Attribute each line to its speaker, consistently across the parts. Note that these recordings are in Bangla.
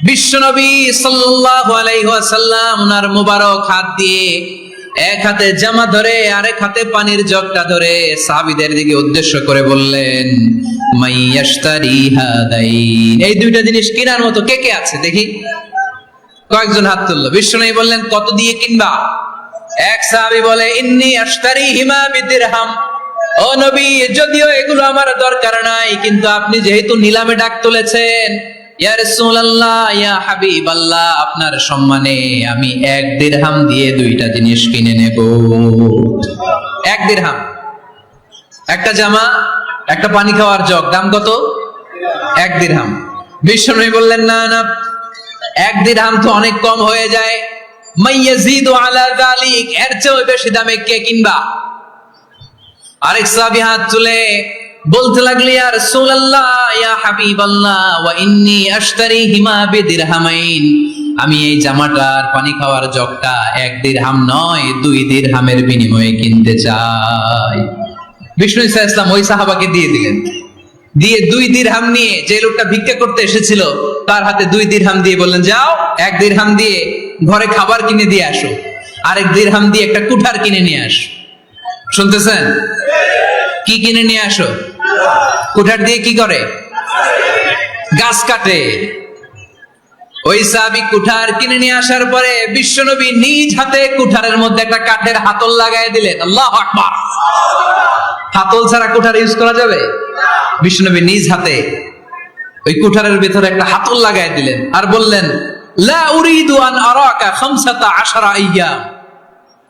Speaker 1: বিশ্বনবী সাল্লাল্লাহু আলাইহি ওয়াসাল্লাম ওনার মুবারক হাত দিয়ে এক হাতে জামা ধরে আরেক হাতে পানির জগটা ধরে সাহাবীদের দিকে উদ্দেশ্য করে বললেন, মাইয়াশতারি হাদাইন, এই দুইটা জিনিস কেনার মতো কে কে আছে দেখি। কয়েকজন হাত তুললো। বিশ্বনবী বললেন, কত দিয়ে কিনবা? এক সাহাবী বলে, ইন্নী আশতারিহিমা বিদিরহাম, ও নবী, যদিও এগুলো আমার দরকার নাই, কিন্তু আপনি যেহেতু নিলামে ডাক তুলেছেন, ইয়া রাসূলুল্লাহ, ইয়া হাবিবাল্লাহ, আপনার সম্মানে আমি 1 দিরহাম দিয়ে দুইটা জিনিস কিনে নেব। 1 দিরহাম, একটা জামা, একটা পানি খাওয়ার জগ, দাম কত? 1 দিরহাম। বিশ্বনবী বললেন, না না, 1 দিরহাম তো অনেক কম হয়ে যায়, মাইয়াজিদু আলা যালিক, এর চেয়ে বেশি দামে কে কিনবা? আরেক সাহাবী হাত তুলে বলতে লাগলেন, ইয়া রাসূলুল্লাহ, ইয়া হাবিবাল্লাহ, ওয়া ইন্নী আশতারিহিমা বিদিরহামাইন, আমি এই জামাটার পানি খাওয়ার জগটা 1 দিরহাম নয় 2 দিরহামের বিনিময়ে কিনতে চাই। বিষ্ণু ইসা ইসলাম ওই সাহাবাকে দিয়ে দিলেন। দিয়ে 2 দিরহাম নিয়ে যে লোকটা ভিক্ষা করতে এসেছিল তার হাতে 2 দিরহাম দিয়ে বললেন, যাও 1 দিরহাম দিয়ে ঘরে খাবার কিনে দিয়ে আসো, আরেক দিরহাম দিয়ে একটা কুঠার কিনে নিয়ে আসো। শুনতেছেন? কি কিনে নিয়ে আসো? কুঠার দিয়ে কি করে? গাছ কাটে। ওই সাহাবী কুঠার কিনে নিয়ে আসার পরে বিশ্বনবী নিজ হাতে কুঠারের মধ্যে একটা কাঠের হাতল লাগাই দিলেন। আল্লাহু আকবার। হাতল ছাড়া কুঠার ইউজ করা যাবে? বিশ্বনবী নিজ হাতে ওই কুঠারের ভিতরে একটা হাতল লাগাই দিলেন আর বললেন, লা উরিদু আন আরাকা 15 আইয়াম,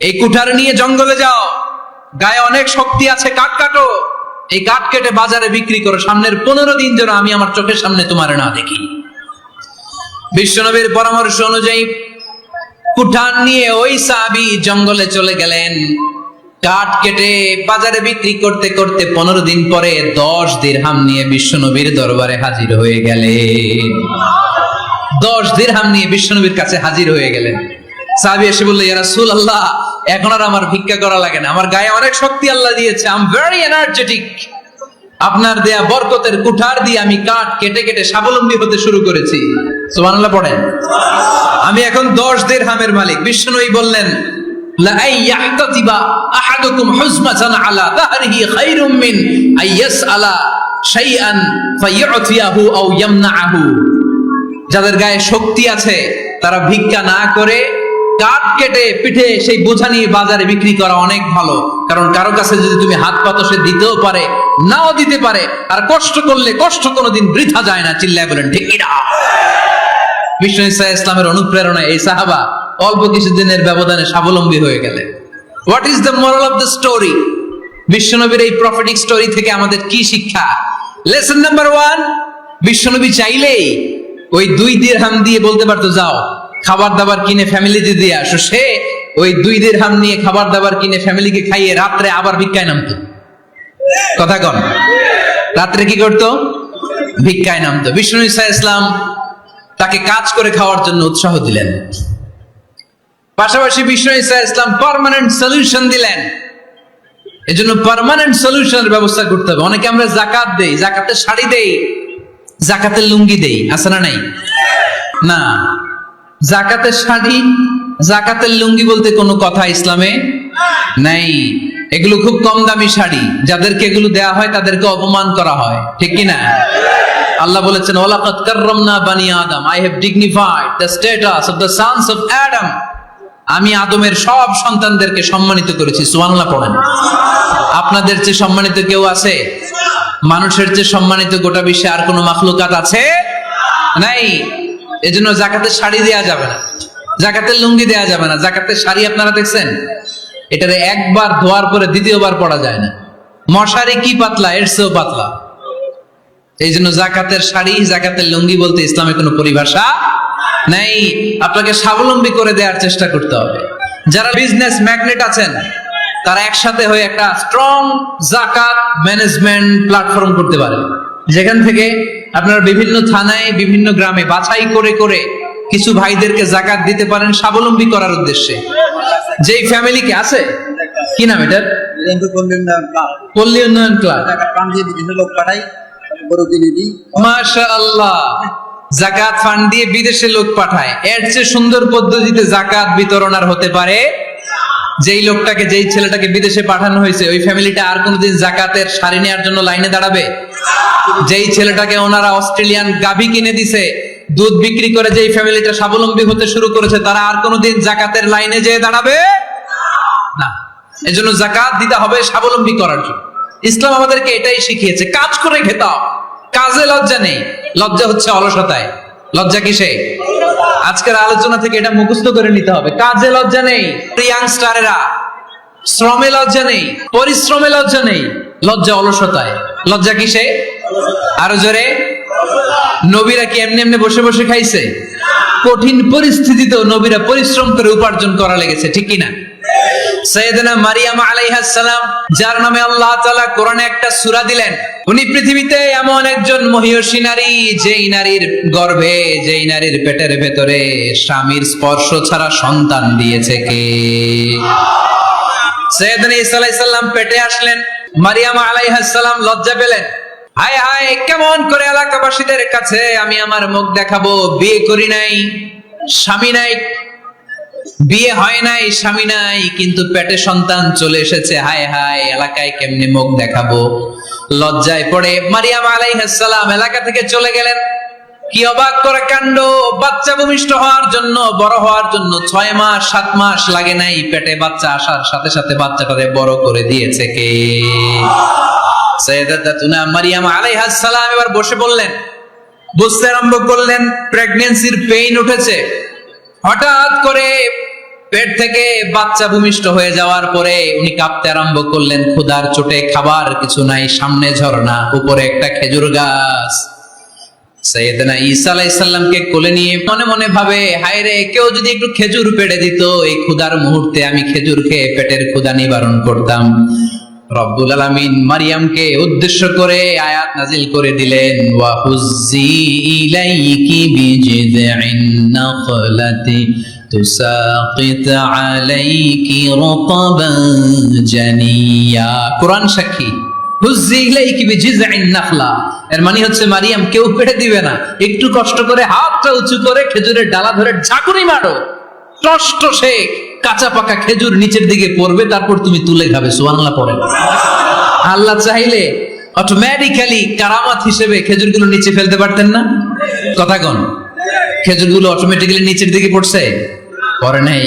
Speaker 1: এই কুঠার নিয়ে জঙ্গলে যাও, গায়ে অনেক শক্তি আছে, কাঠ কাটো, এই কাঠ কেটে বাজারে বিক্রি করো, সামনের 15 দিন যেন আমি আমার চোখের সামনে তোমার না দেখি। বিশ্বনবীর পরামর্শ অনুযায়ী কুঠার নিয়ে ওই সাহাবী জঙ্গলে চলে গেলেন। কাঠ কেটে বাজারে বিক্রি করতে করতে 15 দিন পরে 10 দিরহাম নিয়ে বিশ্বনবীর দরবারে হাজির হয়ে গেলেন। 10 দিরহাম নিয়ে বিশ্বনবীর কাছে হাজির হয়ে গেলেন। সাহাবী এসে বলল, ইয়া রাসূলুল্লাহ, এখন আর আমার ভিক্ষা করা লাগে না, আমার গায়ে অনেক শক্তি আল্লাহ দিয়েছে, আই এম ভেরি এনার্জেটিক, আপনার দেয়া বরকতের কুঠার দিয়ে আমি কাঠ কেটে কেটে স্বাবলম্বী হতে শুরু করেছি। সুবহানাল্লাহ পড়েন। আমি এখন 10 দিরহামের মালিক। বিশ্বনবী বললেন, লা আইয়াহতাতিবা আহাদুকুম হুজমাতান আলা যাহরিহি খায়রুম মিন আইয়াসআলা শাইআন ফায়ু'তিয়াহু আও ইয়ামনাহু, যাদের গায়ে শক্তি আছে তারা ভিক্ষা না করে কাঠ কেটে পিঠে সেই বোঝা নিয়ে বাজারে বিক্রি করা অনেক ভালো। কারণ কারো কাছে যদি তুমি হাত পাতো, সে দিতেও পারে, নাও দিতে পারে, আর কষ্ট করলে কষ্ট কোনোদিন বৃথা যায় না। চিল্লায় বলেন ঠিক কিনা? বিষ্ণু ইসা ইসলামের অনুপ্রেরণায় এই সাহাবা অল্প কিছুদিনের ব্যবধানে স্বাবলম্বী হয়ে গেলেন। What is the moral of the story? বিশ্বনবীর এই প্রফেটিক স্টোরি থেকে আমাদের কি শিক্ষা? লেসন নাম্বার 1, বিশ্বনবী চাইলেই ওই 2 দিরহাম দিয়ে বলতে পারতো, যাও খাবার দাবার কিনে ফ্যামিলিতে দিয়ে আসো। সে ওই 2 দিরহাম নিয়ে খাবার দাবার কিনে ফ্যামিলিকে খাইয়ে রাত্রে আবার ভিক্ষায় নামতো। কথা কন, রাত্রে কি করতো? ভিক্ষায় নামতো। বিষ্ণু ইসা ইসলাম তাকে কাজ করে খাওয়ার জন্য উৎসাহ দিলেন। পাশাপাশি বিষ্ণু ইসা ইসলাম পার্মানেন্ট সলিউশন দিলেন। এজন্য পার্মানেন্ট সলিউশনের ব্যবস্থা করতে হবে। অনেকে আমরা যাকাত দেই, যাকাতের শাড়ি দেই, যাকাতের লুঙ্গি দেই, আছে না নাই? না, যাকাতের শাড়ি, যাকাতের লুঙ্গি বলতে কোনো কথা ইসলামে নাই। এগুলো খুব কম দামি শাড়ি, যাদেরকে এগুলো দেয়া হয় তাদেরকে অপমান করা হয়, ঠিক কিনা? আল্লাহ বলেছেন, ওয়ালাকাদ কাররামনা বানি আদম, I have dignified the status of the sons of Adam, আমি আদমের সব সন্তানদেরকে সম্মানিত করেছি। সুবহানাল্লাহ পড়েন। আপনাদের চেয়ে সম্মানিত কেউ আছে? মানুষের চেয়ে সম্মানিত গোটা বিশ্বে আর কোনো মাখলুকাত আছে? নাই। এজন্য যাকাতের শাড়ি দেয়া যাবে না, যাকাতের লুঙ্গি দেয়া যাবে না। যাকাতের শাড়ি আপনারা দেখছেন, এটারে একবার ধোয়ার পরে দ্বিতীয়বার পরা যায় না। মশারি কি পাতলা, এর চেয়েও পাতলা। এই জন্য যাকাতের শাড়ি, যাকাতের লুঙ্গি বলতে ইসলামে কোনো পরিভাষা নাই। আপনাকে স্বাবলম্বী করে দেওয়ার চেষ্টা করতে হবে। যারা বিজনেস ম্যাগনেট আছেন, তারা একসাথে হয়ে একটা স্ট্রং যাকাত ম্যানেজমেন্ট প্ল্যাটফর্ম করতে পারে, যেখান থেকে আপনারা বিভিন্ন থানায়, বিভিন্ন গ্রামে বাছাই করে করে কিছু ভাইদেরকে যাকাত দিতে পারেন স্বাবলম্বী করার উদ্দেশ্যে। যেই ফ্যামিলিকে আছে, কি নাম এটার? পল্লী উন্নয়ন ক্লাব। মাশাআল্লাহ, জাকাত ফান্ড দিয়ে বিদেশে লোক পাঠায়, এর চেয়ে সুন্দর পদ্ধতিতে জাকাত বিতরণ আর হতে পারে? যেই লোকটাকে, যেই ছেলেটাকে বিদেশে পাঠানো হয়েছে, ওই ফ্যামিলিটা আর কোনোদিন জাকাতের শাড়ি নেওয়ার জন্য লাইনে দাঁড়াবে? যেই ছেলেটাকে ওনারা অস্ট্রেলিয়ান গাভী কিনে দিছে, দুধ বিক্রি করে যেই ফ্যামিলিটা স্বাবলম্বী হতে শুরু করেছে, তারা আর কোনোদিন জাকাতের লাইনে যেয়ে দাঁড়াবে না। এজন্য জাকাত দিতে হবে স্বাবলম্বী করার জন্য। ইসলাম আমাদেরকে এটাই শিখিয়েছে, কাজ করে খেতে হবে। কাজে লজ্জা নেই, লজ্জা হচ্ছে অলসতায়। লজ্জা কিসে? আজকের আলোচনা থেকে এটা মুখস্থ করে নিতে হবে। কাজে লজ্জা নেই, ইয়াংস্টারেরা শ্রমে লজ্জা নেই, পরিশ্রমে লজ্জা নেই, লজ্জা অলসতায়। লজ্জা কিসে? আরো জোরে। নবীরা কি এমনি এমনি বসে বসে খাইছে? কঠিন পরিস্থিতিতেও নবীরা পরিশ্রম করে উপার্জন করা লেগেছে, ঠিক কিনা? সাইয়েদনা মারিয়াম আলাইহিস সালাম, যার নামে আল্লাহ তাআলা কোরআনে একটা সূরা দিলেন, উনি পৃথিবীতে এমন একজন মহিয়সী নারী, যেই নারীর গর্ভে, যেই নারীর পেটের ভেতরে স্বামীর স্পর্শ ছাড়া সন্তান দিয়েছে কে? সাইয়েদনা ঈসা আলাইহিস সালাম পেটে আসলেন, মারিয়াম আলাইহিস সালাম লজ্জা পেলেন। হায় হায়, কেমন করে এলাকাবাসীদের কাছে আমি আমার মুখ দেখাবো? বিয়ে করি নাই, স্বামী নাই, বিয়ে হয় নাই, স্বামী নাই, কিন্তু পেটে সন্তান চলে এসেছে। হায় হায়, এলাকায় কেমনে মুখ দেখাবো? লজ্জায় পড়ে মারিয়াম আলাইহিস সালাম এলাকা থেকে চলে গেলেন। কি অবাক করা কাণ্ড! বাচ্চা ভূমিষ্ঠ হওয়ার জন্য, বড় হওয়ার জন্য 6 মাস 7 মাস লাগে নাই, পেটে বাচ্চা আসার সাথে সাথে বাচ্চাটাকে বড় করে দিয়েছে কে? সাইয়েদাতুনা মারিয়াম আলাইহিস সালাম এবার বসে বললেন, বুঝতে আরম্ভ করলেন প্রেগন্যান্সির পেইন উঠেছে। হঠাৎ করে পেট থেকে বাচ্চা ভূমিষ্ঠ হয়ে যাওয়ার পরে উনি কাঁপতে আরম্ভ করলেন। ক্ষুধার চোটে খাবার কিছু নাই, সামনে ঝর্ণা, উপরে একটা খেজুর গাছ। সাইয়েদনা ঈসা আলাইহিস সালামকে কোলে নিয়ে মনে মনে ভাবে, হায় রে, কেউ যদি একটু খেজুর পেড়ে দিত, এই ক্ষুধার মুহূর্তে আমি খেজুর খেয়ে পেটের ক্ষুধা নিবারণ করতাম। রব্বুল আলামিন মারিয়ামকে উদ্দেশ্য করে আয়াত নাজিল করে দিলেন, ওয়া হুজ্জি ইলাইকি বিজিযিন নাখলাতি তুসাকিত আলাইকি রতাবান জানিয়া। কোরআন সাক্ষী, হুজ্জি ইলাইকি বিজিযিন নাখলা, এর মানে হচ্ছে মারিয়াম, কেউ পেড়ে দিবে না, একটু কষ্ট করে হাতটা উঁচু করে খেজুরের ডালা ধরে ঝাঁকুনি মারো, টষ্ট সে কাঁচা পাকা খেজুর নিচের দিকে পড়বে, তারপর তুমি তুলে খাবে। সুবহানাল্লাহ পড়েন। আল্লাহ চাইলে অটোমেটিক্যালি কারামাত হিসেবে খেজুরগুলো নিচে ফেলতে পারতেন না? কথা কোন? খেজুরগুলো অটোমেটিক্যালি নিচের দিকে পড়ছে? পড়ে নাই।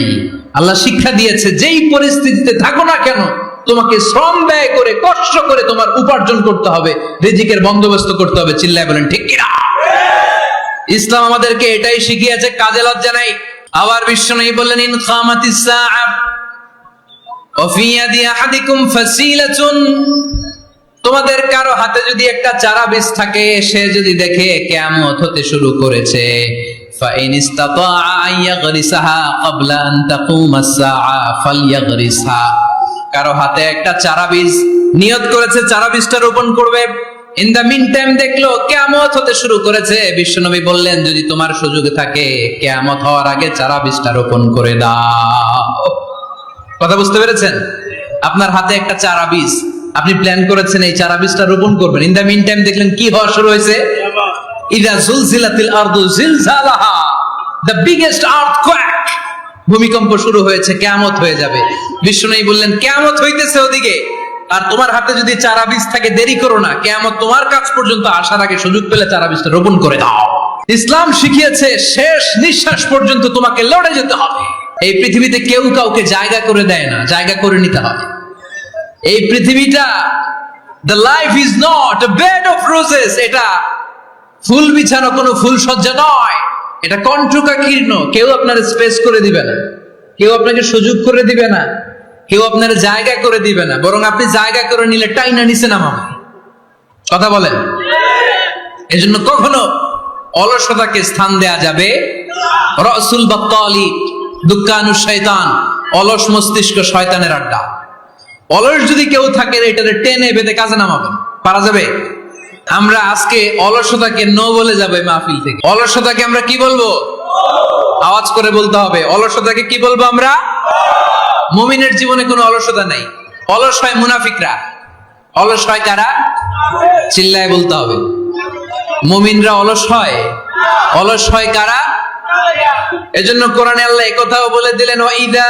Speaker 1: আল্লাহ শিক্ষা দিয়েছে, যেই পরিস্থিতিতে থাকো না কেন, তোমাকে শ্রম ব্যয় করে, কষ্ট করে তোমার উপার্জন করতে হবে, রিজিকের বন্দোবস্ত করতে হবে। চিল্লায় বলেন ঠিক কিনা? ইসলাম আমাদেরকে এটাই শিখিয়েছে, কাজে লজ্জা নাই। আবার বিশ্বনবী বললেন, ইন কামাতিস সাআ ওয়া ফি ইয়াদি আহাদিকুম ফাসিলাতুন, তোমাদের কারো হাতে যদি একটা চারা বীজ থাকে, সে যদি দেখে কিয়ামত হতে শুরু করেছে, ফাইন ইসতাতা আইয়াগরিসাহা ক্বাবলা আন তাকুমাস সাআ ফালইয়াগরিসহা, কারো হাতে একটা চারা বীজ নিয়ত করেছে, চারা বীজটা রোপণ করবে, ইন দা মিন টাইম দেখলো কিয়ামত হতে শুরু করেছে, বিশ্বনবী বললেন, যদি তোমার সুযোগ থাকে কিয়ামত হওয়ার আগে চারা বীজটা রোপণ করে দাও। কথা বুঝতে পেরেছেন? আপনার হাতে একটা চারা বীজ, আপনি প্ল্যান করেছেন এই চারা বীজটা রোপণ করবেন, ইন দা মিন টাইম দেখলেন কি হওয়া শুরু হয়েছে? ইদা জুলজিলাতিল আরদু জিলজালাহা, দ্য বিগেস্ট আর্থকোয়েক, ভূমিকম্প শুরু হয়েছে, কিয়ামত হয়ে যাবে। বিশ্বনবী বললেন, কিয়ামত হইতেছে ওদিকে, আর তোমার হাতে যদি চারা বীজ থাকে, দেরি করো না, কিয়ামত তোমার কাছ পর্যন্ত আসার আগে সুযোগ পেলে চারা বীজটা রোপণ করে দাও। ইসলাম শিখিয়েছে, শেষ নিঃশ্বাস পর্যন্ত তোমাকে লড়ে যেতে হবে। এই পৃথিবীতে কেউ কাউকে জায়গা করে দেয় না, জায়গা করে নিতে হবে। এই পৃথিবীটা, the life is not a bed of roses, এটা ফুল বিছানো কোনো ফুল সজ্জা নয়, এটা কণ্ঠকাকীর্ণ। কেউ আপনার স্পেস করে দিবে না, কেউ আপনাকে সুযোগ করে দিবে না, কেউ আপনার জায়গা করে দিবে না, বরং আপনি জায়গা করে নিলে টাইনা নিচে নামাবে। কথা বলেন? এজন্য কখনো অলসতাকে স্থান দেয়া যাবে। রাসূল বাত্তালি, দুক্কানু শয়তান, অলস মস্তিষ্ক শয়তানের আড্ডা। অলস যদি কেউ থাকে, এটারে টেনে বেঁধে কাজে নামাবেন, পারা যাবে? আমরা আজকে অলসতাকে নো বলে যাবে মাহফিল থেকে। অলসতাকে আমরা কি বলবো? আওয়াজ করে বলতে হবে, অলসতাকে কি বলবো আমরা? মুমিনের জীবনে কোনো অলসতা নাই। অলস হয় মুনাফিকরা। অলস হয় কারা? চিল্লায় বলতে হবে। মুমিনরা অলস হয়? অলস হয় কারা? এজন্য কোরআনে আল্লাহ একথাও বলে দিলেন, ওয়াইদা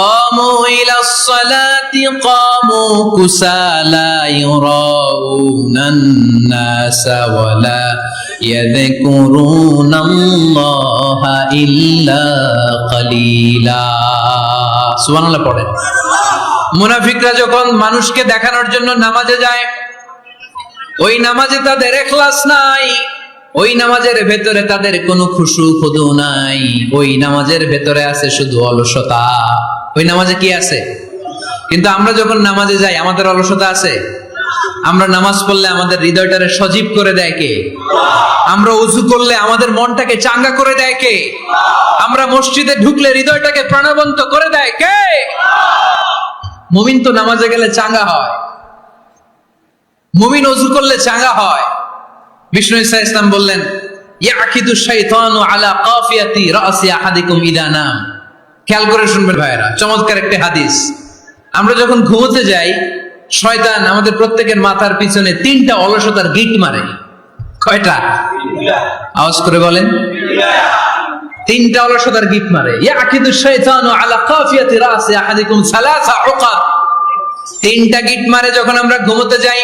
Speaker 1: قاموا إلى الصلاة قاموا كسالى يراءون الناس ولا يذكرون الله إلا قليلا। সুবহানাল্লাহ পড়েন। মুনাফিকরা যখন মানুষকে দেখানোর জন্য নামাজে যায়, ওই নামাজে তাদের ইখলাস নাই, ওই নামাজের ভেতরে তাদের কোনো খুশু খুদু নাই, ওই নামাজের ভেতরে আছে শুধু অলসতা। ওই নামাজে কি আছে? কিন্তু আমরা যখন নামাজে যাই আমাদের অলসতা আছে? আমরা নামাজ পড়লে আমাদের হৃদয়টারে সজীব করে দেয় কে? আমরা ওযু করলে আমাদের মনটাকে চাঙ্গা করে দেয় কে? আমরা মসজিদে ঢুকলে হৃদয়টাকে প্রাণবন্ত করে দেয় কে? মুমিন তো নামাজে গেলে চাঙ্গা হয়, মুমিন ওযু করলে চাঙ্গা হয়। বিষ্ণু ঈসা ইসলাম বললেন, ইয়াকিদু শাইতানু আলা কাফিয়াতি রাসি আহাদিকুম ইদা নাম। খেয়াল করে শুনবেন ভাইরা, চমৎকার একটা হাদিস। আমরা যখন ঘুমোতে যাই, শয়তান আমাদের প্রত্যেকের মাথার পিছনে 3টা অলসতার গিট মারে। কয়টা? আওয়াজ করে বলেন। 3টা অলসতার গিট মারে। ইয়াকিদু শাইতানু আলা কাফিয়াতি রাসি আহাদিকুম সালাসা উকাদ। 3টা গিট মারে যখন আমরা ঘুমোতে যাই।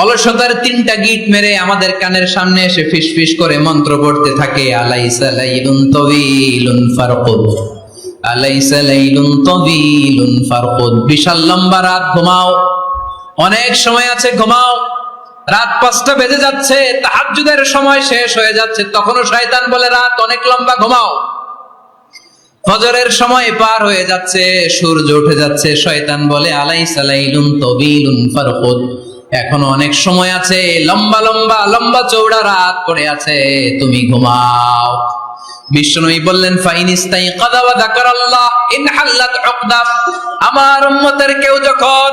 Speaker 1: অলসতার 3টা গিট মেরে আমাদের কানের সামনে এসে ফিসফিস করে মন্ত্র পড়তে থাকে, আলাইসা লাইলুন তাওয়িলুন ফারকুদ, আলাইসা লাইলুন তাওয়িলুন ফারকুদ। বিশাল লম্বা রাত, ঘুমাও। অনেক সময় আছে, ঘুমাও। রাত 5টা বেজে যাচ্ছে, তাহাজ্জুদের সময় শেষ হয়ে যাচ্ছে, তখনও শয়তান বলে রাত অনেক লম্বা, ঘুমাও। ফজরের সময় পার হয়ে যাচ্ছে, সূর্য উঠে যাচ্ছে, শয়তান বলে আলাইসা লাইলুন তাওয়িলুন ফারকুদ, এখনো অনেক সময় আছে, লম্বা লম্বা লম্বা চৌড়া রাত পড়ে আছে, তুমি ঘুমাও। বিশ্বনবী বললেন, ফাইনিস্তাইকাযা ওয়া যাকারাল্লাহ ইনহাল্লাত উকদা। আমার উম্মতের কেউ যখন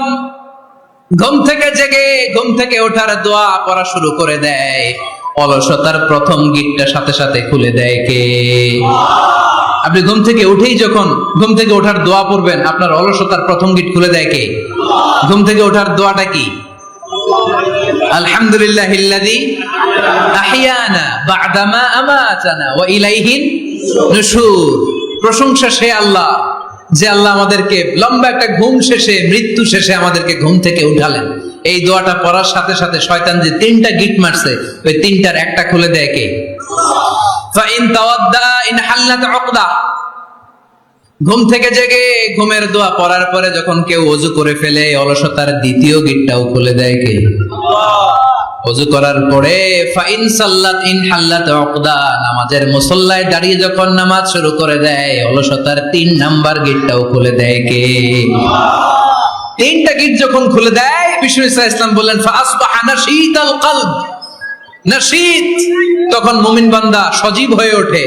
Speaker 1: ঘুম থেকে জেগে ঘুম থেকে ওঠার দোয়া পড়া শুরু করে দেয়, অলসতার প্রথম গিটটা সাথে সাথে খুলে দেয় কে? আপনি ঘুম থেকে উঠেই যখন ঘুম থেকে ওঠার দোয়া পড়বেন, আপনার অলসতার প্রথম গিট খুলে দেয় কে? ঘুম থেকে ওঠার দোয়াটা কি? আলহামদুলিল্লাহিল্লাযী আহইয়ানা বা'দা মা আমাতানা ওয়া ইলাইহিন নুশুর। প্রশংসা সে আল্লাহ, যে আল্লাহ আমাদেরকে লম্বা একটা ঘুম শেষে, মৃত্যু শেষে আমাদেরকে ঘুম থেকে উঠালেন। এই দোয়াটা পড়ার সাথে সাথে শয়তান যে 3টা গিট মারছে, ওই 3টার একটা খুলে দেয় কে? ফাইন তাওয়াদ্দা ইনহাল্লাত উকদা। ঘুম থেকে জেগে ঘুমের দোয়া পড়ার পরে যখন কেউ ওযু করে ফেলে, অলসতার দ্বিতীয় গিটটাও খুলে দেয় কে? ওযু করার পরে ফাইন সাল্লাত ইনহাল্লাত উকদা, নামাজের মুসল্লায় দাঁড়িয়ে যখন নামাজ শুরু করে দেয়, অলসতার 3 নাম্বার গিটটাও খুলে দেয় কে? 3টা গিট যখন খুলে দেয়, বিষ্ণু ঈসা ইসলাম বললেন, ফাসবাহা নাশীতাল কলব। নাশীত, তখন মুমিন বান্দা সজীব হয়ে ওঠে,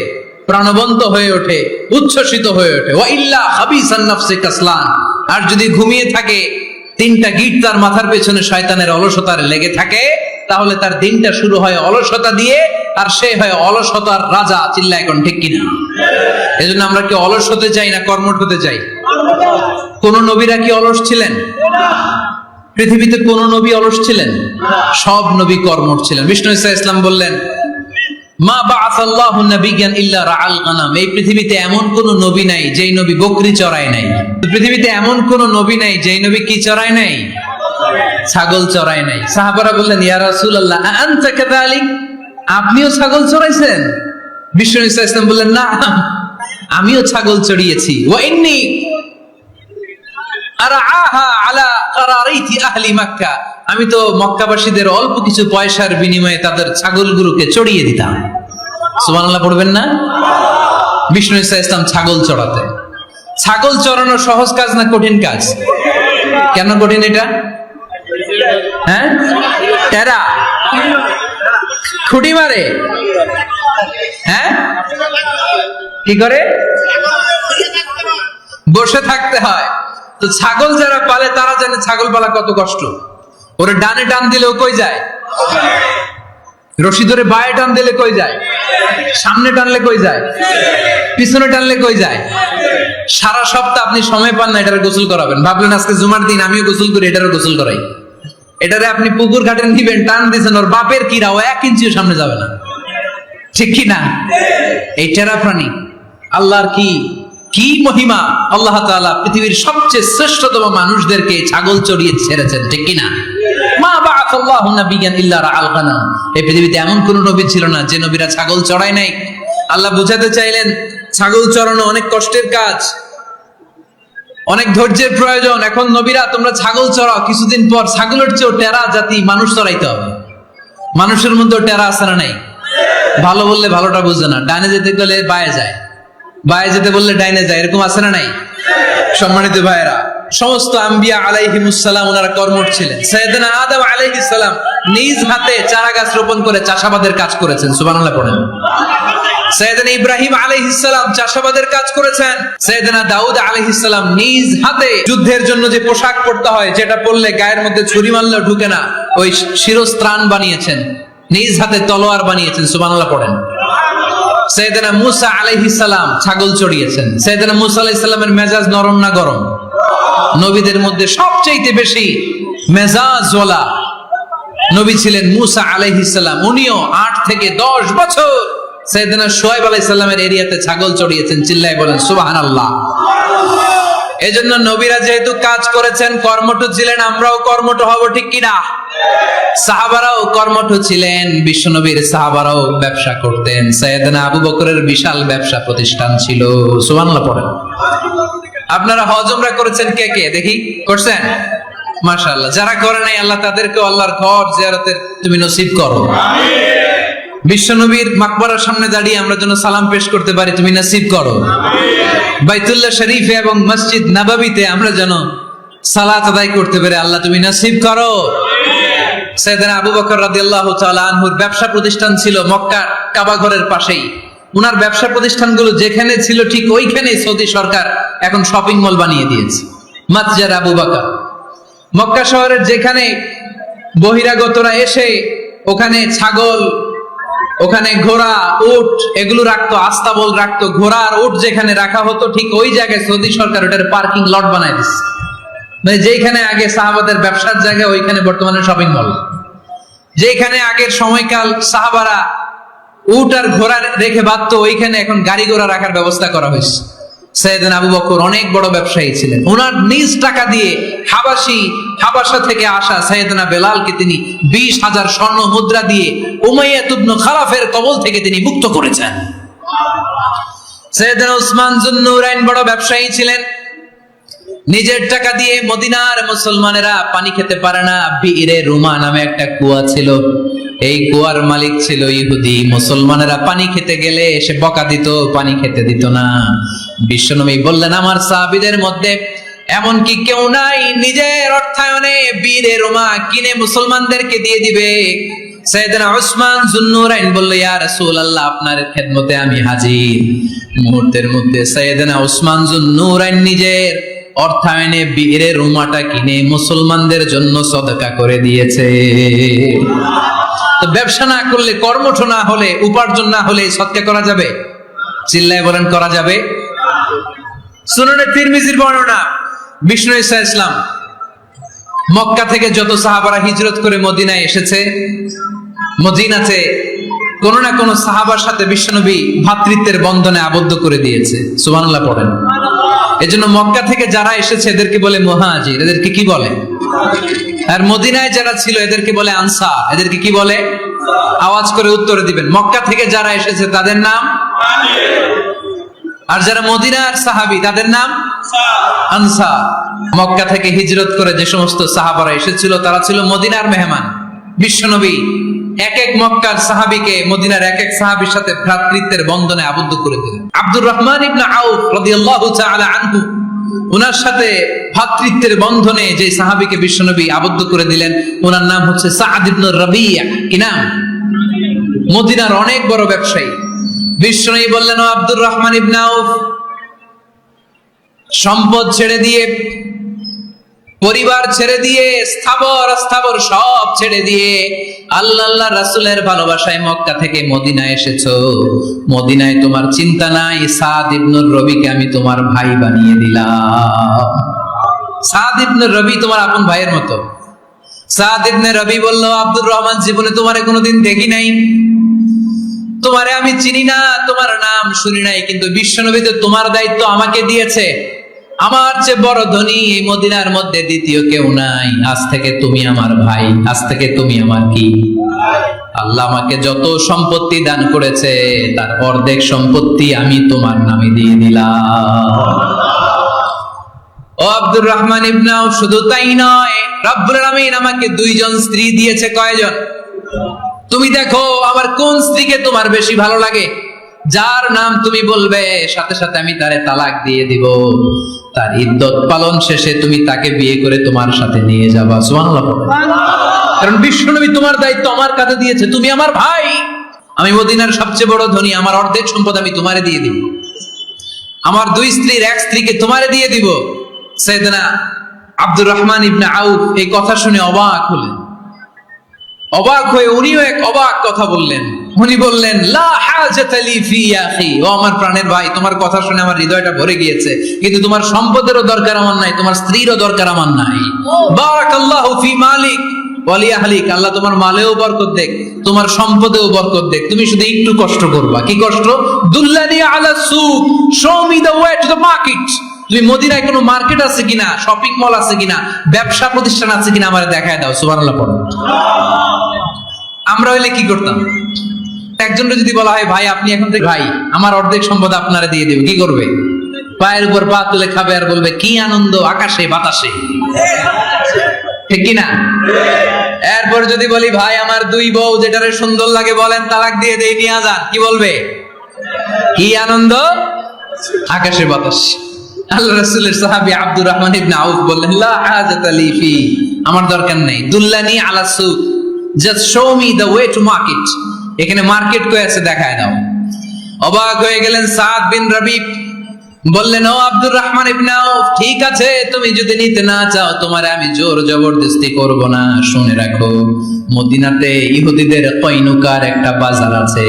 Speaker 1: প্রাণবন্ত হয়ে ওঠে, উচ্ছ্বসিত হয়ে ওঠে। ওয়া ইল্লা খাবিসান নাফসি কাসলান। আর যদি ঘুমিয়ে থাকে, 3টা গিট তার মাথার পেছনে শয়তানের অলসতার লেগে থাকে, তাহলে তার দিনটা শুরু হয় অলসতা দিয়ে, আর সে হয় অলসতার রাজা। চিল্লা এখন ঠিক কিনা? এজন্য আমরা কি অলস হতে চাই না কর্মঠ হতে চাই? কোন নবীরা কি অলস ছিলেন? পৃথিবীতে কোন নবী অলস ছিলেন? সব নবী কর্মঠ ছিলেন। বিষ্ণু ঈসা ইসলাম বললেন, মা বাআসাল্লাহু নাবিয়্যান ইল্লা রাআল গানাম। এই পৃথিবীতে এমন কোন নবী নাই যেই নবী বকরি চড়ায় নাই। পৃথিবীতে এমন কোন নবী নাই যেই নবী কি চড়ায় নাই? ছাগল চড়ায় নাই। সাহাবারা বললেন, ইয়া রাসূলুল্লাহ আনতা কাযালিক, আপনিও ছাগল চড়াইছেন? বিষ্ণু ঈসা ইসলাম বললেন, না, আমিও ছাগল চড়িয়েছি। ওয়া ইন্নী আরআহা আলা কারারাইতি আহলি মক্কা, আমি তো মক্কাবাসীদের অল্প কিছু পয়সার বিনিময়ে তাদের ছাগলগুলোকে চড়িয়ে দিতাম। সুবহানাল্লাহ পড়বেন না? বিষ্ণু ঈসা ইসলাম ছাগল চড়াতেন। ছাগল চড়ানো সহজ কাজ না কঠিন কাজ? কেন কঠিন এটা? হ্যাঁ, টেরা খুঁটি মারে। হ্যাঁ, কি করে? বসে থাকতে হয়। তো ছাগল যারা পালে তারা জানে ছাগল পালা কত কষ্ট। ওরে ডানে টান দিলেও কই যায়? রশি ধরে বায়ে টান দিলে কই যায়? সামনে টানলে কই যায়? পিছনে টানলে কই যায়? সারা সপ্তাহ আপনি সময় পান না এটার গোসল করাবেন, ভাবলেন আজকে জুমার দিন আমিও গোসল করি, এটারও গোসল করাই। এটারে আপনি পুকুর ঘাটে নিবেন, টান দিয়েছেন, ওর বাপের কিরা ও 1 ইঞ্চিও সামনে যাবে না, ঠিক কি না? এই টেরা প্রাণী আল্লাহর কি কি মহিমা! আল্লাহ তাআলা পৃথিবীর সবচেয়ে শ্রেষ্ঠতম মানুষদেরকে ছাগল চড়িয়ে ছেড়েছেন, ঠিক কি না? মা বাআসাল্লাহু নাবিয়ান ইল্লা রাআল গানাম। এই পৃথিবীতে এমন কোন নবী ছিল না যে নবীরা ছাগল চড়ায় নাই। আল্লাহ বুঝাতে চাইলেন ছাগল চড়ানো অনেক কষ্টের কাজ, অনেক ধৈর্যের প্রয়োজন। এখন নবীরা তোমরা ছাগল চড়াও, কিছুদিন পর ছাগলের চেয়েও টেরা জাতি মানুষ চড়াইতে হবে। মানুষের মধ্যে টেরা আছে না নাই? ভালো বললে ভালোটা বুঝে না, ডানে যেতে গেলে বায়ে যায়, বায়ে যেতে বললে ডাইনে যায়, এরকম আছে না নাই? সম্মানিত ভাইয়েরা, সমস্ত আম্বিয়া আলাইহিমুস সালাম ওনারা কর্মঠ ছিলেন। সাইয়েদনা আদম আলাইহিস সালাম নিজ হাতে চারা গাছ রোপণ করে চাষাবাদের কাজ করেছেন, সুবহানাল্লাহ পড়েন। সাইয়েদনা ইব্রাহিম আলাইহিস সালাম চাষাবাদের কাজ করেছেন। সাইয়েদনা দাউদ আলাইহিস সালাম নিজ হাতে যুদ্ধের জন্য যে পোশাক পরতে হয়, যেটা পরলে গায়ের মধ্যে ছুরি মারলেও ঢুকে না, ওই শিরস্ত্রাণ বানিয়েছেন, নিজ হাতে তলোয়ার বানিয়েছেন, সুবহানাল্লাহ পড়েন। সাইয়েদনা মুসা আলাইহিস সালাম ছাগল চড়িয়েছেন। সাইয়েদনা মুসা আলাইহিস সালামের মেজাজ নরম না গরম? নবীদের মধ্যে সবচেয়ে বেশি মেজাজওয়ালা নবী ছিলেন মুসা আলাইহিস সালাম। উনিও 8 থেকে 10 বছর সাইয়েদনা শুআয়ব আলাইহিস সালামের এরিয়াতে ছাগল চড়িয়েছেন। চিল্লায় বলেন সুবহানাল্লাহ। এজন্য নবীরা যেহেতু কাজ করেছেন, কর্মঠ ছিলেন, আমরাও কর্মঠ হব, ঠিক কিনা? সাহাবারাও কর্মঠ ছিলেন, বিশ্বনবীর সাহাবারাও ব্যবসা করতেন। সাইয়েদনা আবু বকরের বিশাল ব্যবসা প্রতিষ্ঠান ছিল, সুবহানাল্লাহ পড়েন। আপনারা হজ উমরা করেছেন কে কে দেখি? করছেন? মাশাআল্লাহ। যারা করে নাই আল্লাহ তাদেরকে আল্লাহর ঘর জিয়ারতের তুমি নসিব করো, আমিন। বিশ্বনবীর মাকবারার সামনে দাঁড়িয়ে আমরা যেন সালাম পেশ করতে পারি, তুমি নসিব করো, আমিন। বাইতুল্লাহ শরীফে এবং মসজিদ নববীতে আমরা যেন সালাত আদায় করতে পারি, আল্লাহ তুমি নসিব করো, আমিন। সাইয়েদনা আবু বকর রাদিয়াল্লাহু তাআলা আনহুর ব্যবসা প্রতিষ্ঠান ছিল মক্কা কাবা ঘরের পাশেই। উনার ব্যবসা প্রতিষ্ঠানগুলো যেখানে ছিল ঠিক ওইখানে সৌদি সরকার এখন শপিং মল বানিয়ে দিয়েছে, মাতজার আবু বকর। মক্কা শহরের যেখানে বহিরাগতরা এসে ওখানে ছাগল, ওখানে ঘোড়া, উট এগুলো রাখতো, আস্তাবল রাখতো, ঘোড়া আর উট যেখানে রাখা হতো ঠিক ওই জায়গায় সৌদি সরকার ওটার পার্কিং লট বানায় দিচ্ছে। মানে যেখানে আগে সাহাবাদের ব্যবসার জায়গা, ওইখানে বর্তমানে শপিং মল। যেখানে আগের সময়কাল সাহাবারা উট আর ঘোড়া রেখে বাঁধতো, ওইখানে এখন গাড়ি ঘোড়া রাখার ব্যবস্থা করা হয়েছে। সাইয়েদনা আবু বকর অনেক বড় ব্যবসায়ী ছিলেন। ওনার নিজ টাকা দিয়ে হাবাসা থেকে আসা সাইয়েদনা বেলালকে তিনি 20,000 স্বর্ণ মুদ্রা দিয়ে উমাইয়া ইবনে খালাফের কবল থেকে তিনি মুক্ত করেছেন। সাইয়েদনা উসমান যুন্নুরাইন বড় ব্যবসায়ী ছিলেন। নিজের টাকা দিয়ে মদিনার মুসলমানেরা পানি খেতে পারে না, বিইরে রুমা নামে একটা কুয়া ছিল, এই কুয়ার মালিক ছিল ইহুদি। মুসলমানেরা পানি খেতে গেলে এসে বকা দিত, পানি খেতে দিত না। বিশ্বনবী বললেন আমার সাহাবীদের মধ্যে এমন কি কেউ নাই নিজের অর্থায়নে বীরে রোমা কিনে মুসলমানদেরকে দিয়ে দিবে? সাইয়েদনা উসমান যুন্নুরাইন বলল ইয়া রাসূলুল্লাহ আপনার খেদমতে আমি হাজির। মুহূর্তের মধ্যে সাইয়েদনা উসমান যুন্নুরাইন নিজের অর্থায়নে বীরে রোমাটা কিনে মুসলমানদের জন্য সদকা করে দিয়েছে। তো ব্যবসা না করলে, কর্মঠ না হলে, উপার্জন না হলে সদকা করা যাবে? চিল্লায় বলেন করা যাবে? সুনানে তিরমিজির বর্ণনা, বিষ্ণু ঈসা ইসলাম মক্কা থেকে যত সাহাবারা হিজরত করে মদিনায় এসেছে, মদিনাতে কোন না কোন সাহাবার সাথে বিশ্বনবী ভ্রাতৃত্বের বন্ধনে আবদ্ধ করে দিয়েছে, সুবহানাল্লাহ পড়েন। এজন্য মক্কা থেকে যারা এসেছে এদেরকে বলে মুহাজির, এদেরকে কি বলে? আর মদিনায় যারা ছিল এদেরকে বলে আনসার, এদেরকে কি বলে? আওয়াজ করে উত্তরে দিবেন। মক্কা থেকে যারা এসেছে তাদের নাম মুহাজির, আর যারা মদিনার সাহাবী তাদের নাম আনসার। মক্কা থেকে হিজরত করে যে সমস্ত সাহাবারা এসেছিল তারা ছিল মদিনার মেহমান। বিশ্বনবী এক এক মক্কার সাহাবীকে মদিনার এক এক সাহাবীর সাথে ভ্রাতৃত্বের বন্ধনে আবদ্ধ করে দিলেন। আব্দুর রহমান ইবনে আউফ রাদিয়াল্লাহু তাআলা আনহু, ওনার সাথে ভ্রাতৃত্বের বন্ধনে যে সাহাবীকে বিশ্বনবী আবদ্ধ করে দিলেন ওনার নাম হচ্ছে সাদ ইবনে রাবিয়া। কি নাম? মদিনার অনেক বড় ব্যবসায়ী। বিশ্বনবী বললেন ও আব্দুর রহমান ইবনে আউফ, সম্পদ ছেড়ে দিয়ে, পরিবার ছেড়ে দিয়ে, স্থাবর অস্থাবর সব ছেড়ে দিয়ে আল্লাহ রাসূলের ভালোবাসায় মক্কা থেকে মদিনায় এসেছো। মদিনায় তোমার চিন্তা নাই, সাদ ইবনে রবিকে আমি তোমার ভাই বানিয়ে দিলাম। সাদ ইবনে রবি তোমার আপন ভাইয়ের মতো। সাদ ইবনে রবি বলল, আব্দুর রহমান, জীবনে তোমারে কোনোদিন দেখি নাই, তোমারে আমি চিনি না, তোমার নাম শুনি নাই, কিন্তু বিশ্বনবী তো তোমার দায়িত্ব আমাকে দিয়েছে। আমার চেয়ে বড় ধনী এই মদিনার মধ্যে দ্বিতীয় কেউ নাই। আজ থেকে তুমি আমার ভাই, আজ থেকে তুমি আমার কি? আল্লাহ আমাকে যত সম্পত্তি দান করেছে তার অর্ধেক সম্পত্তি আমি তোমার নামে দিয়ে দিলাম। ও আব্দুর রহমান ইবনে আউফ, শুধু তাই নয়, রব্বুল আলামিন আমাকে দুইজন স্ত্রী দিয়েছে। কয়জন? তুমি দেখো আমার কোন স্ত্রীকে তোমার বেশি ভালো লাগে, যার নাম তুমি বলবে সাথে সাথে আমি তারে তালাক দিয়ে দিব। তার ইদ্যত পালন শেষে তুমি তাকে বিয়ে করে তোমার সাথে নিয়ে যাবা। সুবহানাল্লাহ। কারণ বিশ্বনবী তোমার দায়িত্ব আমার কাছে দিয়েছে, তুমি আমার ভাই, আমি মদিনার সবচেয়ে বড় ধনী, আমার অর্ধেক সম্পদ আমি তোমারে দিয়ে দিব। আমার দুই স্ত্রীর এক স্ত্রীকে তোমারে দিয়ে দিব। সাইয়েদনা আব্দুর রহমান ইবনে আউফ এই কথা শুনে অবাক হলেন। অবাক হয়ে উনিও এক অবাক কথা বললেন। উনি বললেন, লা হাজাতা লি ফি ইয়া আখি, ও আমার প্রাণের ভাই, তোমার কথা শুনে আমার হৃদয়টা ভরে গিয়েছে, কিন্তু তোমার সম্পদেরও দরকার আমার নাই, তোমার স্ত্রীরও দরকার আমার নাই। বারাকাল্লাহু ফি মালিক ওয়া লি আহলিক, আল্লাহ তোমার মালেও বরকত দেখ, তোমার সম্পদেও বরকত দেখ। তুমি শুধু একটু কষ্ট করবা। কি কষ্ট? দুল্লানি আলা সুক, show me the way to the market. তুমি মদিনায় কোনো মার্কেট আছে কিনা, শপিং মল আছে কিনা, ব্যবসা প্রতিষ্ঠান আছে কিনা আমারে দেখায় দাও। সুবহানাল্লাহ পড়ো। আমরা হইলে কি করতাম? একজনকে যদি বলা হয়, ভাই আপনি এখন থেকে ভাই, আমার অর্ধেক সম্পদ আপনারে দিয়ে দেব, কি করবে? পায়ের উপর পা তুলে খাবে আর বলবে, কি আনন্দ আকাশে বাতাসে। ঠিক কিনা? এরপর যদি বলি, ভাই আমার দুই বউ, যেটারে সুন্দর লাগে বলেন তালাক দিয়ে দেই, নিয়ে যান, কি বলবে? কি আনন্দ আকাশে বাতাসে। আল্লাহ রাসূলের সাহাবী আব্দুর রহমান ইবনে আউফ বললেন, লা হাজাতা লি ফি, আমার দরকার নেই। দুল্লানি আলা সুক, just show me the way to market. এখানে মার্কেট কই আছে দেখায় দাও। অবাক হয়ে গেলেন সাদ বিন রবি, বললেন, ও আব্দুর রহমান ইবনে আউফ, ঠিক আছে, তুমি যদি নিতে না চাও তোমারে আমি জোর জবরদস্তি করব না। শুনে রাখো, মদিনাতে ইহুদিদের কয়নুকার একটা বাজার আছে।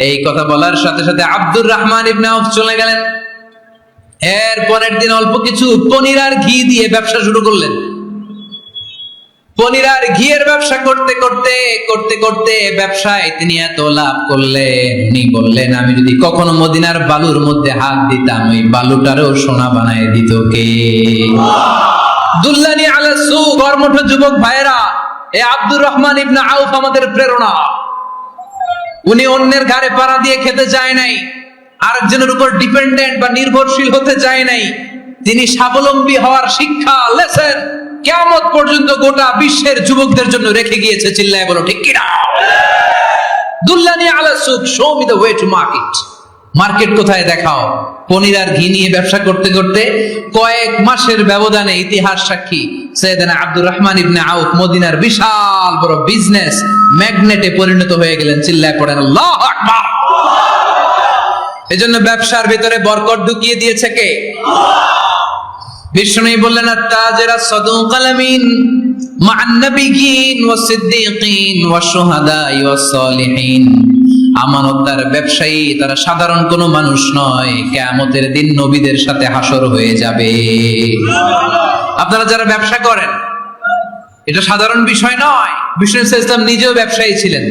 Speaker 1: এই কথা বলার সাথে সাথে আব্দুর রহমান ইবনে আউফ চলে গেলেন। এর পরের দিন অল্প কিছু পনির আর ঘি দিয়ে ব্যবসা শুরু করলেন। পনির আর ঘিয়ের ব্যবসা করতে করতে করতে করতে ব্যবসায় তিনি এত লাভ করলেন, উনি বললেন, আমি যদি কখনো মদিনার বালুর মধ্যে হাত দিতাম, ওই বালুটারও সোনা বানায় দিত কে? দুল্লানি আলা সুক। কর্মঠ যুবক ভাইরা, এ আব্দুর রহমান ইবনে আউফ আমাদের প্রেরণা। উনি অন্যের ঘাড়ে পাড়া দিয়ে খেতে চায় নাই, আরেকজনের উপর ডিপেন্ডেন্ট বা নির্ভরশীল হতে চায় নাই। তিনি স্বাবলম্বী হওয়ার শিক্ষা, লেসন কিয়ামত পর্যন্ত গোটা বিশ্বের যুবকদের জন্য রেখে গিয়েছে। চিল্লায় বলো ঠিক কিনা? দুল্লানি আলা সুক, show me the way to market. Market কোথায় দেখাও। পনির আর ঘি নিয়ে ব্যবসা করতে করতে কয়েক মাসের ব্যবধানে ইতিহাস সাক্ষী, সাইয়েদনা আব্দুর রহমান ইবনে আউফ মদিনার বিশাল বড় বিজনেস ম্যাগনেটে পরিণত হয়ে গেলেন। চিল্লায় পড়েন আল্লাহু আকবার। এজন্য ব্যবসার ভিতরে বরকত ঢুকিয়ে দিয়েছে কে? বিষ্ণুই বললেন, আত-তাজিরা সাদুকাল আমিন মা'আন নাবিয়্যিন ওয়াস সিদ্দীকিন ওয়াশ শুহাদা'i ওয়াস সালিহিন। আমানতদার ব্যবসায়ী, তারা সাধারণ কোনো মানুষ নয়, কিয়ামতের দিন নবীদের সাথে হাসর হয়ে যাবে। আপনারা যারা ব্যবসা করেন, এটা সাধারণ বিষয় নয়। বিষ্ণু ইসলাম নিজেও ব্যবসায়ী ছিলেন।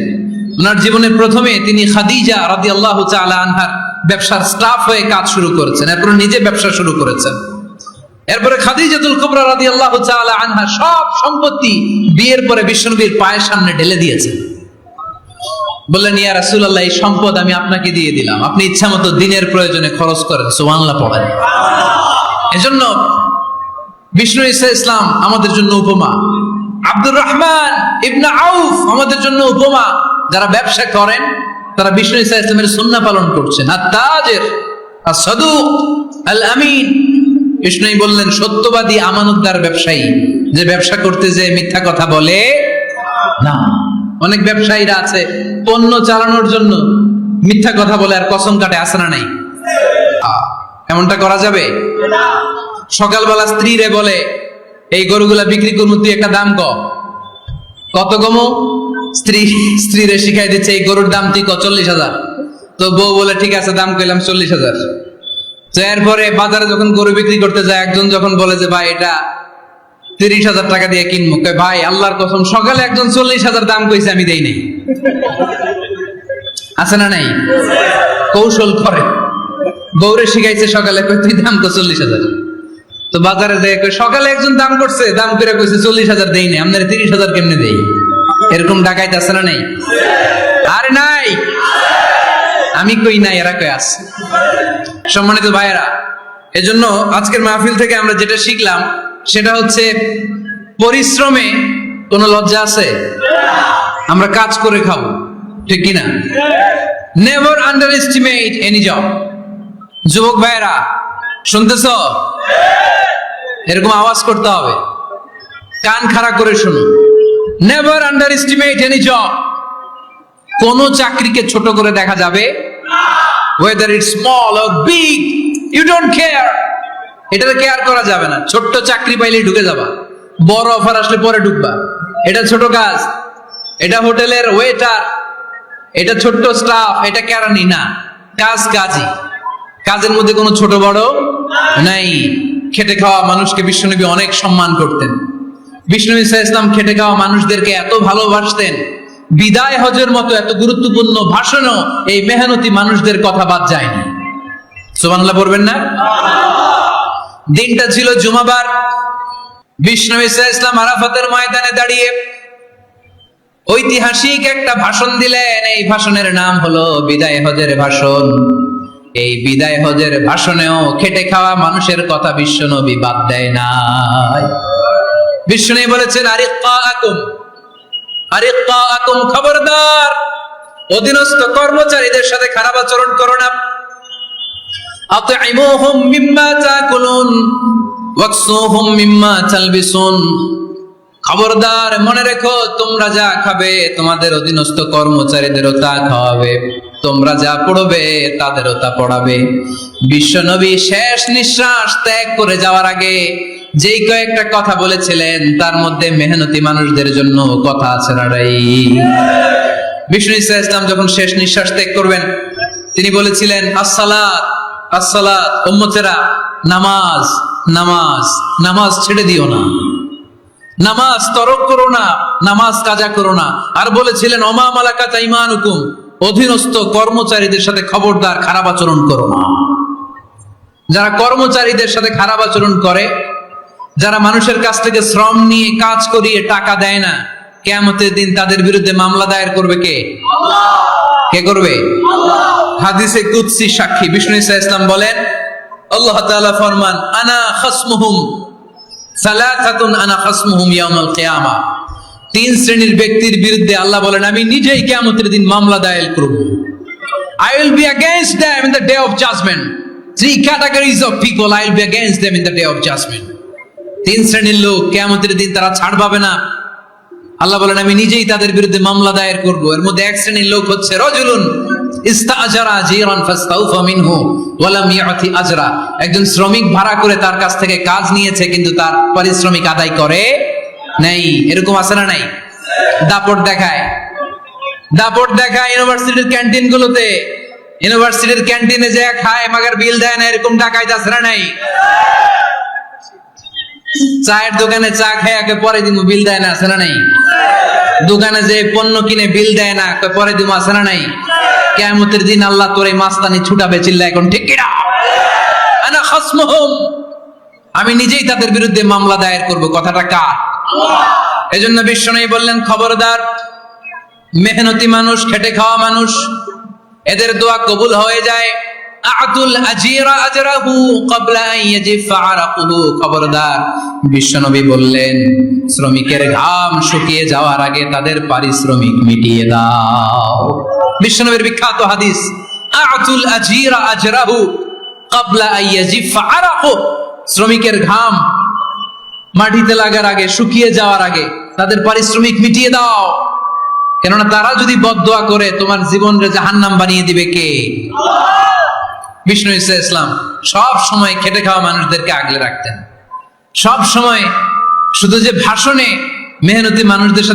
Speaker 1: ওনার জীবনের প্রথমে তিনি খাদিজা রাদিয়াল্লাহু তাআলা আনহার ব্যবসার স্টাফ হয়ে কাজ শুরু করেছেন, এরপর নিজে ব্যবসা শুরু করেছেন। এরপরে খাদিজাতুল কুবরা রাদিয়াল্লাহু তাআলা আনহা সব সম্পত্তি বিয়ের পরে বিশ্বনবীর পায়ের সামনে ঢেলে দিয়েছেন। বললেন, ইয়া রাসূলুল্লাহ, এই সম্পদ আমি আপনাকে দিয়ে দিলাম, আপনি ইচ্ছামতো দিনের প্রয়োজনে খরচ করেন। সুবহানাল্লাহ পড়েন। এজন্য বিষ্ণু ইসলাম আমাদের জন্য উপমা, আব্দুর রহমান ইবনে আউফ আমাদের জন্য উপমা। যারা ব্যবসা করেন তারা বিষ্ণু ইসলামের সুন্নাহ পালন করছেন। আত-তাজির আস-সাদুক আল-আমিন। বিষ্ণুই বললেন, সত্যবাদী আমানতদার ব্যবসায়ী, যে ব্যবসা করতে যে মিথ্যা কথা বলে না। অনেক ব্যবসায়ীরা আছে পণ্য চালানোর জন্য মিথ্যা কথা বলে আর কসম কাটে, আছে না নাই? এমনটা করা যাবে? সকালবেলা স্ত্রীরে বলে, এই গরুগুলা বিক্রি করবো, তুই একটা দাম কত কমো? স্ত্রীরে শিখাই দিচ্ছে, এই গরুর দাম তুই 40,000। তো বউ বলে, ঠিক আছে, দাম কইলাম 40,000। তো এরপরে বাজারে যখন গরু বিক্রি করতে যায়, একজন যখন বলে যে, ভাই এটা 30,000 টাকা দিয়ে কিনবো। কয় ভাই আল্লাহর কসম সকালে একজন 40,000 দাম কইছে, আমি দেই নাই। আছে না নাই? কৌশল করে বউরে শিখাইছে সকালে, কই তুই দাম তো 40,000। তো বাজারে যায় কই সকালে একজন দাম করছে, দাম করে কইছে 40,000 দেই নাই, আপনারা 30,000 কেমনে দেই? এরকম ডাকাইত আছে না নাই? আরে নাই, আমি কই নাই, এরা কই আছে। সম্মানিত ভাইয়েরা, এজন্য আজকের মাহফিল থেকে আমরা যেটা শিখলাম সেটা হচ্ছে পরিশ্রমে কোনো লজ্জা আছে? আমরা কাজ করে খাবো, ঠিক কিনা? Never under estimate any job. যুবক ভাইয়েরা শুনতেছ? এরকম আওয়াজ করতে হবে, কান খাড়া করে শুনো। Never under estimate any job. কোন চাকরিকে ছোট করে দেখা যাবে whether it's small or big, you don't care. এটাতে কেয়ার করা যাবে না। ছোট্ট চাকরি পাইলেই ঢুকে যাবা, বড় অফার আসলে পরে ঢুকবা। এটা ছোট কাজ, এটা হোটেলের ওয়েটার, এটা ছোট্ট স্টাফ, এটা কেরানি না। কাজ কাজই, কাজের মধ্যে কোনো ছোট বড় নাই। খেটে খাওয়া মানুষকে বিশ্বনবী অনেক সম্মান করতেন। বিশ্বনবী সাল্লাল্লাহু আলাইহি ওয়াসাল্লাম খেটে খাওয়া মানুষদেরকে এত ভালোবাসতেন, বিদায় হজের মতো এত গুরুত্বপূর্ণ ভাষণও এই মেহনতি মানুষদের কথা বাদ যায়নি। সুবহানাল্লাহ বলবেন না? দিনটা ছিল জুমাবার। বিশ্বনবী সাল্লাল্লাহু আলাইহি ওয়াসাল্লাম আরাফাতের ময়দানে দাঁড়িয়ে ঐতিহাসিক একটা ভাষণ দিলেন। এই ভাষণের নাম হলো বিদায় হজের ভাষণ। এই বিদায় হজের ভাষণেও খেটে খাওয়া মানুষের কথা বিশ্বনবী বাদ দেয় নাই। বিশ্বনবী বলেছেন, আরিক্কাকুম, খবরদার অধীনস্থ কর্মচারীদের সাথে খারাপ আচরণ করো না। আতঈমুহুম মিম্মা তাকুলুন ওয়াকসুহুম মিম্মা তালবিসুন। খবরদার মনে রেখো, তোমরা যা খাবে তোমাদের অধীনস্থ কর্মচারীদেরও তা খাওয়াবে, তোমরা যা পড়বে তাদেরও তা পড়াবে। বিশ্বনবী শেষ নিঃশ্বাস ত্যাগ করে যাওয়ার আগে যেই কয়েকটা কথা বলেছিলেন তার মধ্যে মেহনতি মানুষদের জন্য কথা আছে না নাই? বিষ্ণু ইসা ইসলাম যখন শেষ নিঃশ্বাস ত্যাগ করবেন তিনি বলেছিলেন, আসসালাত আসসালাত, উম্মতেরা নামাজ নামাজ নামাজ ছেড়ে দিও না, নামাজ তরক করো না, নামাজ কাজা করো না। আর বলেছিলেন, ওমা মালাকাত আইমানুকুম, অধীনস্থ কর্মচারীদের সাথে খবরদার খারাপ আচরণ করো না। যারা কর্মচারীদের সাথে খারাপ আচরণ করে, যারা মানুষের কাছ থেকে শ্রম নিয়ে কাজ করিয়ে টাকা দেয় না, কিয়ামতের দিন তাদের বিরুদ্ধে মামলা দায়ের করবে কে? আল্লাহ। কে করবে? আল্লাহ। হাদিসে কুদসি সাক্ষী বিষ্ণু ইসা ইসলাম বলেন, আল্লাহ তাআলা ফরমান, আনা খাসমুহুম সালাসাতুন আনা খাসমুহুম ইয়াউমাল কিয়ামা। তিন শ্রেণীর ব্যক্তির বিরুদ্ধে আল্লাহ বলেন, আমি নিজেই কিয়ামতের দিন মামলা দায়ের করব। I will be against them in the day of judgment. Three categories of people, I will be against them in the day of judgment. তিন শ্রেণীর লোক কিয়ামতের দিন তারা ছাড় পাবে না। আল্লাহ বলেন, আমি নিজেই তাদের বিরুদ্ধে মামলা দায়ের করব। এর মধ্যে এক শ্রেণীর লোক হচ্ছে রাজুলুন ইস্তাআজারা জিরান ফাস্তাউফা মিনহু ওয়া লাম ইয়াতি আজরা। একজন শ্রমিক ভাড়া করে তার কাছ থেকে কাজ নিয়েছে কিন্তু তার পারিশ্রমিক আদায় করে নাই। এরকম আছে না নাই? দাপট দেখায়, দাপট দেখায় ইউনিভার্সিটির ক্যান্টিন গুলোতে। ইউনিভার্সিটির ক্যান্টিনে যে খায় মাগার বিল দেয় না, এরকম ডাকাইত আছে না নাই? চায়ের দোকানে চা খায় আগে পরে দিমু, বিল দেয় না, আছে না নাই? দোকানে যে পণ্য কিনে বিল দেয় না, পরে দিমু, আছে না নাই? কিয়ামতের দিন আল্লাহ তোর এই মাস্তানি ছুটাবে, চিল্লা এখন ঠিক কিনা? আনা খাসমুহুম, আমি নিজেই তাদের বিরুদ্ধে মামলা দায়ের করব। কথাটা কার? আল্লাহ। এজন্য বিশ্বনবী বললেন, খবরদার মেহনতি মানুষ, খেটে খাওয়া মানুষ, এদের দোয়া কবুল হয়ে যায়। আতুল আজিরা আজরাহু ক্বাবলা আন ইয়াজিফা আরাকুহু। খবরদার বিশ্বনবী বললেন, শ্রমিকের ঘাম শুকিয়ে যাওয়ার আগে তাদের পারিশ্রমিক মিটিয়ে দাও। বিশ্বনবীর বিখ্যাত হাদিস, আতুল আজিরা আজরাহু ক্বাবলা আন ইয়াজিফা আরাকুহু। শ্রমিকের ঘাম মাটিতে লাগার আগে, শুকিয়ে যাওয়ার আগে তাদের পারিশ্রমিক মিটিয়ে দাও। কেননা তারা যদি বদদোয়া করে তোমার জীবনকে জাহান্নাম বানিয়ে দিবে কে? আল্লাহ। বিষ্ণু ইসা ইসলাম সব সময় খেটে খাওয়া মানুষদেরকে আগলে রাখতেন। সব সময় শুধু যে ভাষণে মেহনতি মানুষদের সাথে